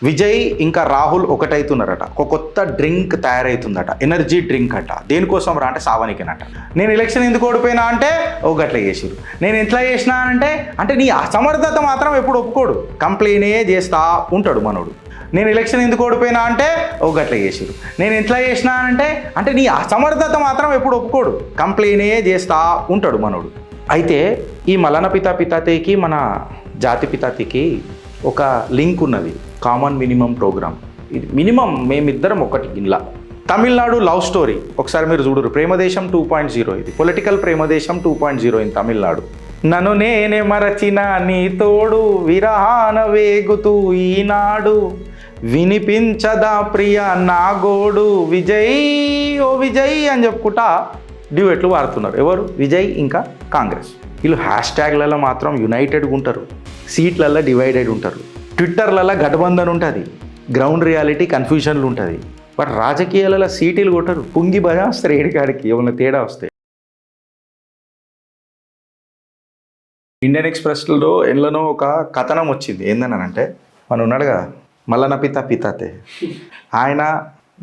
విజయ్ ఇంకా రాహుల్ ఒకటైతున్నారట. ఒక కొత్త డ్రింక్ తయారవుతుందట, ఎనర్జీ డ్రింక్ అట. దేనికోసం రా అంటే సావనికేనట. నేను ఎలక్షన్ ఎందుకు ఓడిపోయినా అంటే గట్ల చేసిరు. నేను ఎట్లా చేసినా అంటే నీ అసమర్థత మాత్రం ఎప్పుడు ఒప్పుకోడు, కంప్లైనే చేస్తా ఉంటాడు మనోడు. నేను ఎలక్షన్ ఎందుకు ఓడిపోయినా అంటే గట్ల చేసిరు. నేను ఎట్లా చేసినా అంటే నీ అసమర్థత మాత్రం ఎప్పుడు ఒప్పుకోడు, కంప్లైనే చేస్తా ఉంటాడు మనోడు. అయితే ఈ మలన పితాతికి మన జాతి పితాతికి ఒక లింక్ ఉన్నది, కామన్ మినిమం ప్రోగ్రామ్. ఇది మినిమం మేమిద్దరం ఒకటి గిన్లా. తమిళనాడు లవ్ స్టోరీ ఒకసారి మీరు చూడరు. ప్రేమదేశం 2.0, ఇది పొలిటికల్ ప్రేమదేశం 2.0 ఇన్ తమిళనాడు. నన్ను నేనే మరచిన నీ తోడు విరహాన వేగుతూ ఈనాడు, వినిపించదా ప్రియ నా గోడు, విజయ్ ఓ విజయ్ అని చెప్పుకుంటా డ్యూయెట్లు వాడుతున్నారు. ఎవరు? విజయ్ ఇంకా కాంగ్రెస్. వీళ్ళు హ్యాష్ ట్యాగ్లలో మాత్రం యునైటెడ్గా ఉంటారు, సీట్లలో డివైడెడ్ ఉంటారు, ట్విట్టర్లలో గఠబంధన్ ఉంటుంది, గ్రౌండ్ రియాలిటీ కన్ఫ్యూజన్లు ఉంటుంది. బట్ రాజకీయాలలో సీటీలు కొట్టరు, పుంగి బజాస్తారు ఏడికాడికి ఏమైనా తేడా వస్తే. ఇండియన్ ఎక్స్ప్రెస్లో ఎన్లోనో ఒక కథనం వచ్చింది. ఏందనంటే మన ఉన్నాడు కదా మల్లన పితాతే, ఆయన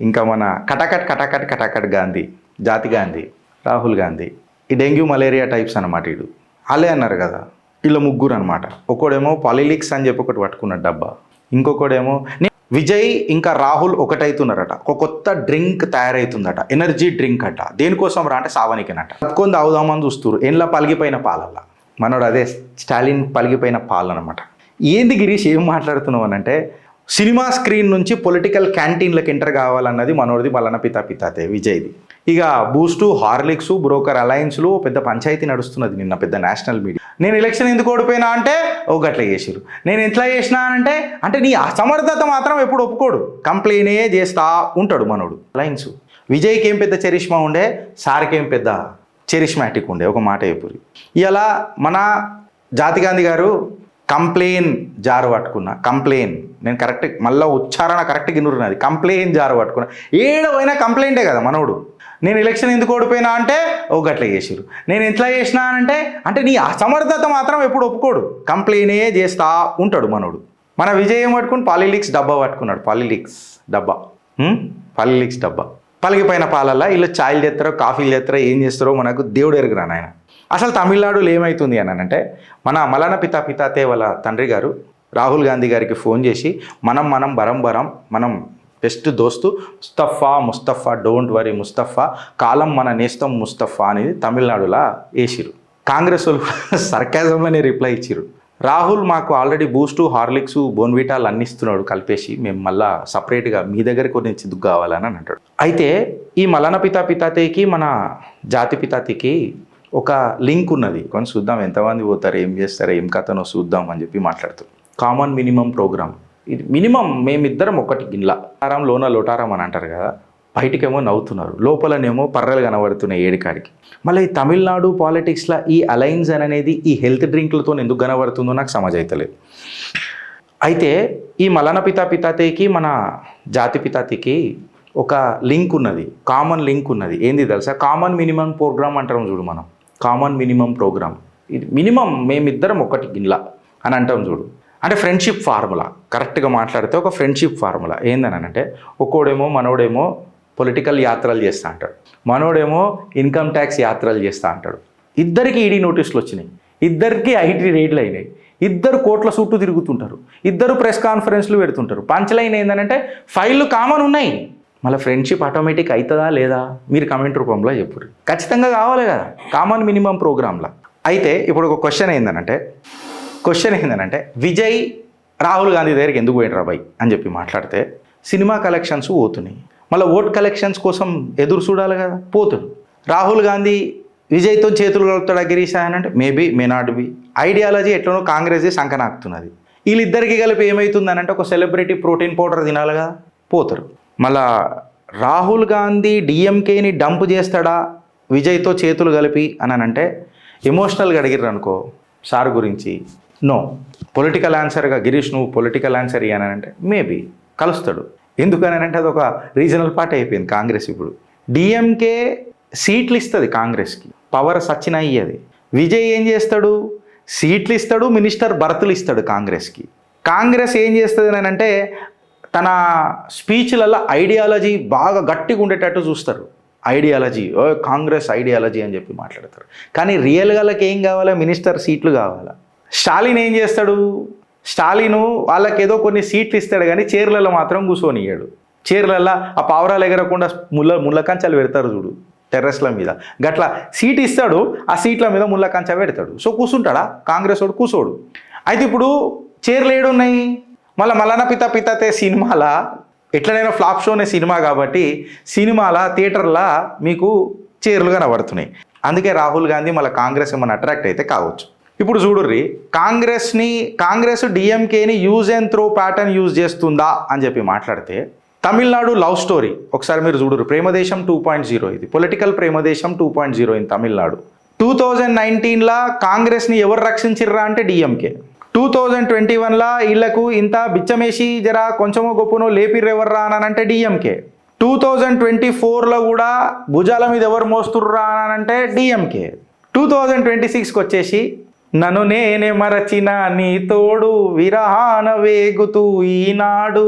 ఇంకా మన కటాకట్ గాంధీ, జాతి గాంధీ, రాహుల్ గాంధీ, ఈ డెంగ్యూ మలేరియా టైప్స్ అన్నమాట. వీడు వాళ్ళే అన్నారు కదా, వీళ్ళు ముగ్గురు అనమాట. ఒకడేమో పాలిలిక్స్ అని చెప్పి ఒకటి పట్టుకున్నాడు డబ్బా, ఇంకొకడేమో విజయ్ ఇంకా రాహుల్ ఒకటైతున్నారట. ఒక కొత్త డ్రింక్ తయారవుతుందట, ఎనర్జీ డ్రింక్ అట. దేనికోసం రా అంటే సావనికేనట. పట్టుకొని తాగుదామని చూస్తున్నారు, ఎండ్ల పలిగిపోయిన పాలల్లా. మనోడు అదే స్టాలిన్ పలిగిపోయిన పాలు అనమాట. ఏంది గిరీష్ ఏం మాట్లాడుతున్నావు అని అంటే, సినిమా స్క్రీన్ నుంచి పొలిటికల్ క్యాంటీన్లకు ఎంటర్ కావాలన్నది మనోడిది, మల్లన పితాతే విజయ్ది. ఇక బూస్టు, హార్లిక్స్, బ్రోకర్ అలయన్స్లు పెద్ద పంచాయతీ నడుస్తున్నది నిన్న పెద్ద నేషనల్ మీడియా. నేను ఎలక్షన్ ఎందుకు ఓడిపోయినా అంటే గట్ల చేసిరు. నేను ఎట్లా చేసినా అంటే నీ అసమర్థత మాత్రం ఎప్పుడు ఒప్పుకోడు, కంప్లైనే చేస్తా ఉంటాడు మనోడు. అలయన్స్ విజయ్కి ఏం పెద్ద చరిష్మా ఉండే, సార్కి ఏం పెద్ద చరిష్మాటిక్ ఉండే. ఒక మాట చెప్పురి. ఇలా మన జాతి గాంధీ గారు కంప్లైన్ జారు పట్టుకున్నా, కంప్లైన్ నేను కరెక్ట్ మళ్ళీ ఉచ్చారణ కరెక్ట్ గిన్నున్నది, కంప్లైన్ జారు పట్టుకున్నా. ఏడవైనా కంప్లైంటే కదా మనోడు. నేను ఎలక్షన్ ఎందుకు ఓడిపోయినా అంటే గట్ల చేసిరు. నేను ఎట్లా చేసినా అంటే నీ అసమర్థత మాత్రం ఎప్పుడు ఒప్పుకోడు, కంప్లైనే చేస్తా ఉంటాడు మనోడు. మన విజయ్ ఏం పట్టుకుని పాలిలిక్స్ డబ్బా పట్టుకున్నాడు. పాలిలిక్స్ డబ్బా పలిగిపోయిన పాలల్లో వీళ్ళు ఛాయలు చేస్తారో కాఫీలు చేస్తారో ఏం చేస్తారో మనకు దేవుడు ఎరుగురా నాయన. అసలు తమిళనాడులో ఏమవుతుంది అని అంటే, మన మలన పితాతే వాళ్ళ తండ్రి గారు రాహుల్ గాంధీ గారికి ఫోన్ చేసి మనం బరం బెస్ట్ దోస్తు ముస్తఫా డోంట్ వరీ ముస్తఫా, కాలం మన నేస్తం ముస్తఫా అనేది తమిళనాడులో వేసిరు. కాంగ్రెస్ వాళ్ళు సర్కాజం అనే రిప్లై ఇచ్చిరు. రాహుల్ మాకు ఆల్రెడీ బూస్టు, హార్లిక్స్, బోన్విటాలు అన్ని ఇస్తున్నాడు కలిపేసి, మేము మళ్ళీ సపరేట్గా మీ దగ్గర కొన్ని చిద్దుకు కావాలని అంటాడు. అయితే ఈ మలన పితాతికి మన జాతి పితాతికి ఒక లింక్ ఉన్నది. కొన్ని చూద్దాం ఎంతమంది పోతారు, ఏం చేస్తారో, ఏం కథనో చూద్దాం అని చెప్పి మాట్లాడుతారు. Common minimum programme. ఇది మినిమం మేమిద్దరం ఒకటి గిన్లా. లోన లోటారం అని అంటారు కదా, బయటికేమో నవ్వుతున్నారు, లోపలనేమో పర్రెలు కనబడుతున్నాయి ఏడికాడికి. మళ్ళీ ఈ తమిళనాడు పాలిటిక్స్లో ఈ అలయన్స్ అనేది ఈ హెల్త్ డ్రింక్లతో ఎందుకు కనబడుతుందో నాకు సమజైతలేదు. అయితే ఈ మలన పితాతికి మన జాతి పితాతికి ఒక లింక్ ఉన్నది, కామన్ లింక్ ఉన్నది. ఏంది తెలుసా? కామన్ మినిమం ప్రోగ్రామ్ అంటాం చూడు మనం, కామన్ మినిమం ప్రోగ్రామ్. ఇది మినిమం మేమిద్దరం ఒకటి గిన్లా అని అంటాం చూడు. అంటే ఫ్రెండ్షిప్ ఫార్ములా, కరెక్ట్గా మాట్లాడితే ఒక ఫ్రెండ్షిప్ ఫార్ములా ఏందని అంటే, ఒక్కోడేమో మనోడేమో పొలిటికల్ యాత్రలు చేస్తూ అంటాడు, మనోడేమో ఇన్కమ్ ట్యాక్స్ యాత్రలు చేస్తూ అంటాడు. ఇద్దరికి ఈడీ నోటీసులు వచ్చినాయి, ఇద్దరికి ఐటీ రేట్లు అయినాయి, ఇద్దరు కోట్ల చుట్టూ తిరుగుతుంటారు, ఇద్దరు ప్రెస్ కాన్ఫరెన్స్లు పెడుతుంటారు. పంచలైన ఏంటంటే ఫైళ్ళు కామన్ ఉన్నాయి. మళ్ళీ ఫ్రెండ్షిప్ ఆటోమేటిక్ అవుతుందా లేదా మీరు కమెంట్ రూపంలో చెప్పురు. ఖచ్చితంగా కావాలి కదా కామన్ మినిమం ప్రోగ్రాంలో. అయితే ఇప్పుడు ఒక క్వశ్చన్ ఏంటంటే విజయ్ రాహుల్ గాంధీ దగ్గరికి ఎందుకు పోయినరా బాయ్ అని చెప్పి మాట్లాడితే, సినిమా కలెక్షన్స్ పోతున్నాయి, మళ్ళీ ఓట్ కలెక్షన్స్ కోసం ఎదురు చూడాలి కదా, పోతుడు. రాహుల్ గాంధీ విజయ్తో చేతులు కలుపుతాడా గిరీష్ అని అంటే మే నాట్ బి. ఐడియాలజీ ఎట్లనో కాంగ్రెస్ సంకనాకుతున్నది. వీళ్ళిద్దరికి కలిపి ఏమవుతుందని అంటే, ఒక సెలబ్రిటీ ప్రోటీన్ పౌడర్ తినాలి కదా, పోతారు. మళ్ళా రాహుల్ గాంధీ డిఎంకేని డంప్ చేస్తాడా విజయ్తో చేతులు కలిపి అని అంటే, ఎమోషనల్గా అడిగిర్రు అనుకో సార్ గురించి, నో. పొలిటికల్ ఆన్సర్గా గిరీష్ నువ్వు పొలిటికల్ ఆన్సర్ అని అంటే మేబీ కలుస్తాడు. ఎందుకని అంటే అది ఒక రీజనల్ పార్టీ అయిపోయింది కాంగ్రెస్. ఇప్పుడు డిఎంకే సీట్లు ఇస్తుంది కాంగ్రెస్కి, పవర్ సచిన అయ్యేది. విజయ్ ఏం చేస్తాడు? సీట్లు ఇస్తాడు, మినిస్టర్ బర్తులు ఇస్తాడు కాంగ్రెస్కి. కాంగ్రెస్ ఏం చేస్తుంది అని అంటే తన స్పీచ్లలో ఐడియాలజీ బాగా గట్టిగా ఉండేటట్టు చూస్తారు. ఐడియాలజీ కాంగ్రెస్ ఐడియాలజీ అని చెప్పి మాట్లాడతారు. కానీ రియల్గా వాళ్ళకి ఏం కావాలా? మినిస్టర్ సీట్లు కావాలా. స్టాలిన్ ఏం చేస్తాడు? స్టాలిన్ వాళ్ళకి ఏదో కొన్ని సీట్లు ఇస్తాడు కానీ చైర్లలో మాత్రం కూర్చొనియ్యాడు. చైర్లలో ఆ పావురాలు ఎగరకుండా ముళ్ళ కంచాలు పెడతారు చూడు టెర్రస్ల మీద, గట్లా సీట్ ఇస్తాడు, ఆ సీట్ల మీద ముళ్ళ కంచ పెడతాడు. సో కూర్చుంటాడా? కాంగ్రెస్ వాడు కూర్చోడు. అయితే ఇప్పుడు చైర్లు ఏడున్నాయి? మల్లన పితాతే సినిమాల ఎట్లనైనా ఫ్లాప్ షోనే సినిమా కాబట్టి సినిమాల థియేటర్లా మీకు చైర్లు కనబడుతున్నాయి. అందుకే రాహుల్ గాంధీ మళ్ళీ కాంగ్రెస్ ఏమైనా అట్రాక్ట్ అయితే కావచ్చు. ఇప్పుడు చూడుర్రి, కాంగ్రెస్ డిఎంకేని use and throw pattern use చేస్తుందా అని చెప్పి మాట్లాడితే తమిళనాడు లవ్ స్టోరీ ఒకసారి మీరు చూడరు. ప్రేమదేశం 2.0, ఇది పొలిటికల్ ప్రేమదేశం 2.0 ఇన్ తమిళనాడు. 2019లా కాంగ్రెస్ని ఎవరు రక్షించిర్రా అంటే డిఎంకే. 2021లా వీళ్లకు ఇంత బిచ్చమేసి జరా కొంచెమో గొప్పనో లేపిర్రెవర్రా అని అంటే డిఎంకే. 2024లో కూడా భుజాల మీద ఎవరు మోస్తుర్రా అని అంటే డిఎంకే. 2026కి వచ్చేసి నన్ను నేనే మరచిన నీ తోడు విరహాన వేగుతూ ఈనాడు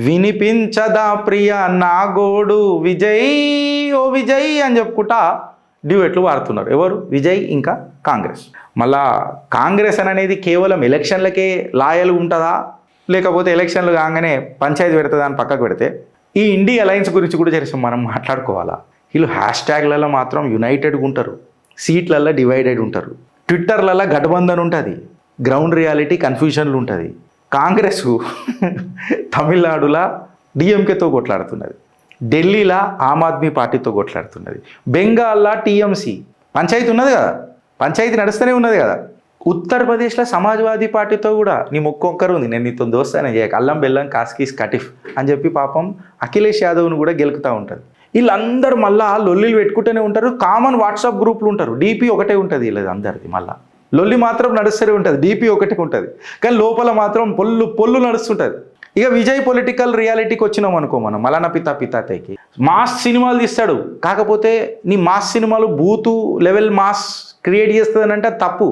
వినిపించదా ప్రియ నా గోడు విజయ్ ఓ విజయ్ అని చెప్పుకుంటా డ్యూయెట్లు వాడుతున్నారు. ఎవరు? విజయ్ ఇంకా కాంగ్రెస్. మళ్ళా కాంగ్రెస్ అనేది కేవలం ఎలక్షన్లకే లాయల్ ఉంటుందా, లేకపోతే ఎలక్షన్లు కాగానే పంచాయతీ పెడుతుందా అని పక్కకు పెడితే ఈ ఇండి అలయన్స్ గురించి కూడా చేసి మనం మాట్లాడుకోవాలా. వీళ్ళు హ్యాష్ట్యాగ్లలో మాత్రం యునైటెడ్గా ఉంటారు, సీట్లలో డివైడెడ్ ఉంటారు, ట్విట్టర్లలో గఠబంధన్ ఉంటుంది, గ్రౌండ్ రియాలిటీ కన్ఫ్యూజన్లు ఉంటుంది. కాంగ్రెస్ తమిళనాడులో డిఎంకేతో కొట్లాడుతున్నది, ఢిల్లీలో ఆమ్ ఆద్మీ పార్టీతో కొట్లాడుతున్నది, బెంగాల్లో టీఎంసీ పంచాయతీ ఉన్నది కదా, పంచాయతీ నడుస్తూనే ఉన్నది కదా. ఉత్తరప్రదేశ్లో సమాజ్వాదీ పార్టీతో కూడా నీ మొక్కొక్కరు ఉంది, నేను నీతో దోస్తానే చేయక అల్లం బెల్లం కాస్కీస్ కటిఫ్ అని చెప్పి పాపం అఖిలేష్ యాదవ్ను కూడా గెలుకుతూ ఉంటుంది. వీళ్ళందరూ మళ్ళా లొల్లిలు పెట్టుకుంటూనే ఉంటారు. కామన్ వాట్సాప్ గ్రూపులు ఉంటారు, డీపీ ఒకటే ఉంటుంది వీళ్ళది అందరిది. మళ్ళీ లొల్లి మాత్రం నడుస్తూనే ఉంటుంది, డీపీ ఒకటే ఉంటుంది, కానీ లోపల మాత్రం పొల్లు నడుస్తుంటుంది. ఇక విజయ్ పొలిటికల్ రియాలిటీకి వచ్చినాం అనుకో మనం, మలన పితాతేకి మాస్ సినిమాలు తీస్తాడు. కాకపోతే నీ మాస్ సినిమాలు బూతు లెవెల్ మాస్ క్రియేట్ చేస్తుందని అంటే తప్పు.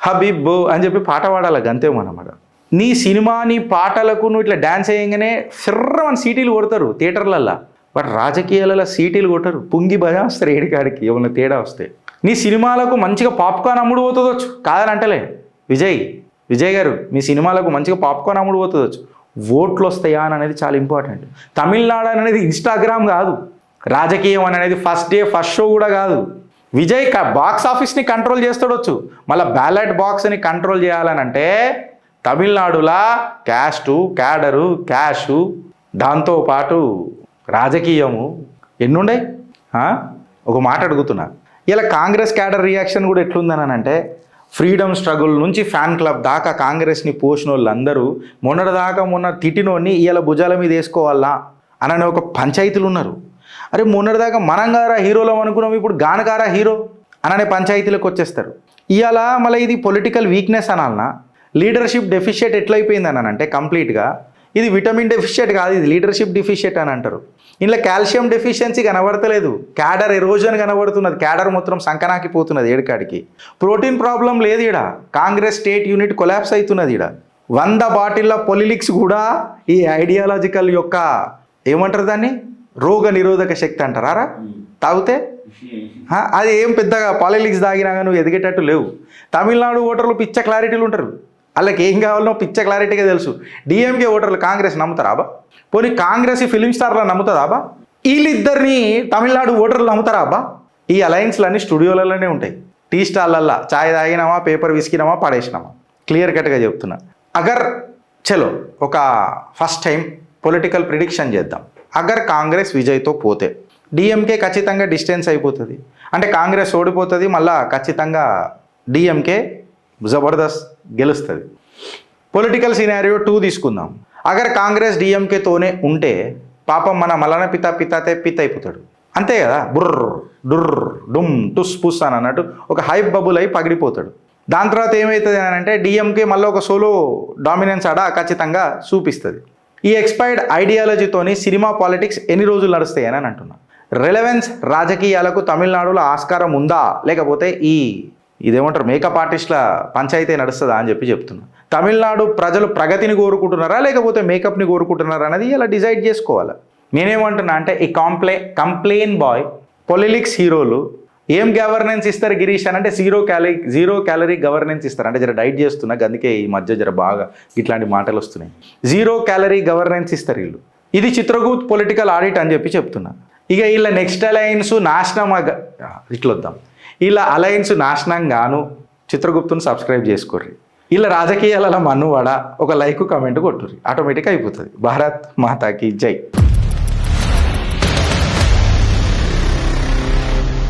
హబీబ్ అని చెప్పి పాట పాడాలి అంతే మనమాట. నీ సినిమా నీ పాటలకు నువ్వు ఇట్లా డ్యాన్స్ వేయగానే సిర్రమని సీటీలు కొడతారు థియేటర్లల్లో. బట్ రాజకీయాలలో సీటీలు కొట్టరు, పుంగి బజాస్తారు ఏడికాడికి ఏమైనా తేడా వస్తే. నీ సినిమాలకు మంచిగా పాప్కార్న్ అమ్ముడు పోతుందొచ్చు, కాదని అంటలే. విజయ్ గారు మీ సినిమాలకు మంచిగా పాప్కార్న్ అమ్ముడు పోతుందొచ్చు, ఓట్లు వస్తాయా అని అనేది చాలా ఇంపార్టెంట్. తమిళనాడు అనేది ఇన్స్టాగ్రామ్ కాదు, రాజకీయం అనేది ఫస్ట్ డే ఫస్ట్ షో కూడా కాదు. విజయ్ బాక్స్ ఆఫీస్ని కంట్రోల్ చేస్తాడొచ్చు, మళ్ళీ బ్యాలెట్ బాక్స్ని కంట్రోల్ చేయాలనంటే తమిళనాడులా క్యాస్టు క్యాడరు క్యాషు దాంతోపాటు రాజకీయము ఎన్నుండే. ఒక మాట అడుగుతున్నా, ఇలా కాంగ్రెస్ క్యాడర్ రియాక్షన్ కూడా ఎట్లుందని అంటే ఫ్రీడమ్ స్ట్రగుల్ నుంచి ఫ్యాన్ క్లబ్ దాకా కాంగ్రెస్ని పోసిన వాళ్ళందరూ మొన్న తిట్టినోడిని ఇవాళ భుజాల మీద వేసుకోవాలా అని ఒక పంచాయతీలు ఉన్నారు. అరే మొన్నటిదాకా మనంగారా హీరోలం అనుకున్నాం, ఇప్పుడు గానగారా హీరో అనే పంచాయతీలకు వచ్చేస్తారు. ఇవాళ మళ్ళీ ఇది పొలిటికల్ వీక్నెస్ అనాలనా, లీడర్షిప్ డెఫిషియట్ ఎట్లయిపోయిందని అంటే కంప్లీట్గా ఇది విటమిన్ డెఫిషియట్ కాదు, ఇది లీడర్షిప్ డెఫిషియట్ అని అంటారు. ఇంట్లో కాల్షియం డెఫిషియన్సీ కనబడతలేదు, క్యాడర్ ఎరోజన్ కనబడుతున్నది, క్యాడర్ మొత్తం సంకనాకిపోతున్నది ఏడుకాడికి. ప్రోటీన్ ప్రాబ్లం లేదు ఇక్కడ, కాంగ్రెస్ స్టేట్ యూనిట్ కొలాప్స్ అవుతున్నది ఇక్కడ. 100 బాటిళ్ళ పొలిటిక్స్ కూడా ఈ ఐడియాలజికల్ యొక్క ఏమంటారు దాన్ని, రోగ నిరోధక శక్తి అంటారా తాగితే. అది ఏం పెద్దగా పాలిటిక్స్ తాగినా నువ్వు ఎదిగేటట్టు లేవు. తమిళనాడు ఓటర్లు పిచ్చ క్లారిటీలు ఉంటారు, వాళ్ళకి ఏం కావాలనో పిచ్చ క్లారిటీగా తెలుసు. డిఎంకే ఓటర్లు కాంగ్రెస్ నమ్ముతారాబా? పోనీ కాంగ్రెస్ ఈ ఫిలిం స్టార్లో నమ్ముతుందాబా? వీళ్ళిద్దరిని తమిళనాడు ఓటర్లు నమ్ముతారాబా? ఈ అలయన్స్లన్నీ స్టూడియోలలోనే ఉంటాయి, టీ స్టాల్లల్లో చాయ్ తాగినామా పేపర్ విసికినామా పడేసినామా. క్లియర్ కట్గా చెప్తున్నా. అగర్ చలో ఒక ఫస్ట్ టైం పొలిటికల్ ప్రిడిక్షన్ చేద్దాం. అగర్ కాంగ్రెస్ విజయ్తో పోతే డిఎంకే ఖచ్చితంగా డిస్టెన్స్ అయిపోతుంది, అంటే కాంగ్రెస్ ఓడిపోతుంది, మళ్ళా ఖచ్చితంగా డిఎంకే జబర్దస్త్ గెలుస్తుంది. పొలిటికల్ సినారియో 2 తీసుకుందాం. అగర్ కాంగ్రెస్ డిఎంకేతోనే ఉంటే పాపం మన మలన పితాతే పిత్ అయిపోతాడు, అంతే కదా. బుర్ర డుర్ర డుమ్ టుస్ పుస్ అని అన్నట్టు ఒక హైప్ బబుల్ అయి పగిడిపోతాడు. దాని తర్వాత ఏమవుతుంది అని అంటే డిఎంకే మళ్ళీ ఒక సోలో డామినెన్స్ ఆడ ఖచ్చితంగా చూపిస్తుంది. ఈ ఎక్స్పైర్డ్ ఐడియాలజీతోని సినిమా పాలిటిక్స్ ఎన్ని రోజులు నడుస్తాయి అని అంటున్నా. రిలవెన్స్ రాజకీయాలకు తమిళనాడులో ఆస్కారం ఉందా, లేకపోతే ఇదేమంటారు మేకప్ ఆర్టిస్టుల పంచాయతీ నడుస్తుందా అని చెప్తున్నా. తమిళనాడు ప్రజలు ప్రగతిని కోరుకుంటున్నారా లేకపోతే మేకప్ని కోరుకుంటున్నారా అనేది ఇలా డిసైడ్ చేసుకోవాలి. నేనేమంటున్నా అంటే ఈ కంప్లైన్ బాయ్ పొలిటిక్స్ హీరోలు ఏం గవర్నెన్స్ ఇస్తారు గిరీష్ అని అంటే జీరో క్యాలరీ గవర్నెన్స్ ఇస్తారు. అంటే జర డైట్ చేస్తున్నా అందుకే ఈ మధ్య జర బాగా ఇట్లాంటి మాటలు వస్తున్నాయి. 0 క్యాలరీ గవర్నెన్స్ ఇస్తారు వీళ్ళు. ఇది చిత్రగుప్త్ పొలిటికల్ ఆడిట్ అని చెప్తున్నా. ఇక వీళ్ళ నెక్స్ట్ అలయన్స్ నాశనం ఇట్లొద్దాం. వీళ్ళ అలయన్స్ నాశనం గాను చిత్రగుప్తుని సబ్స్క్రైబ్ చేసుకోర్రి. వీళ్ళ రాజకీయాల మన్నువాడ ఒక లైక్ కమెంట్ కొట్టుర్రి, ఆటోమేటిక్గా అయిపోతుంది. భారత్ మాతాకి జై.